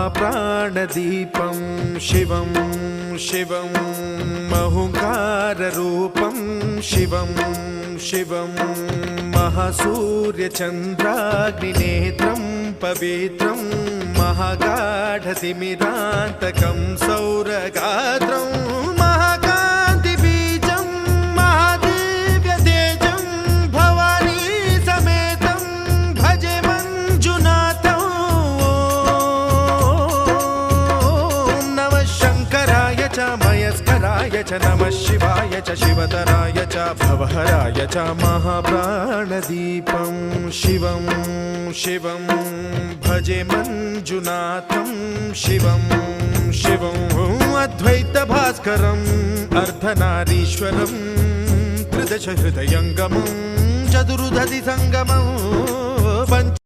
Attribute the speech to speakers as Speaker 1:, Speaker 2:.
Speaker 1: महाप्राणदीपं शिवं शिवं महुङ्काररूपं शिवं शिवं महासूर्यचन्द्राग्निनेत्रं पवित्रं महागाढतिमिरान्तकं सौरगात्रं महाकान्तिबीजं महादिव्यतेजं भवानी समेतं भजे मञ्जुनाथं। ॐ नमः शङ्कराय च मयस्कराय च नमः शिवाय च शिवतराय च भवहराय च महाप्राणदीपं शिवं शिवं भजे मञ्जुनाथं शिवं शिवं अद्वैतभास्करम् अर्धनारीश्वरं त्रिदशहृदयङ्गमं चतुर्दधिसङ्गमं पञ्च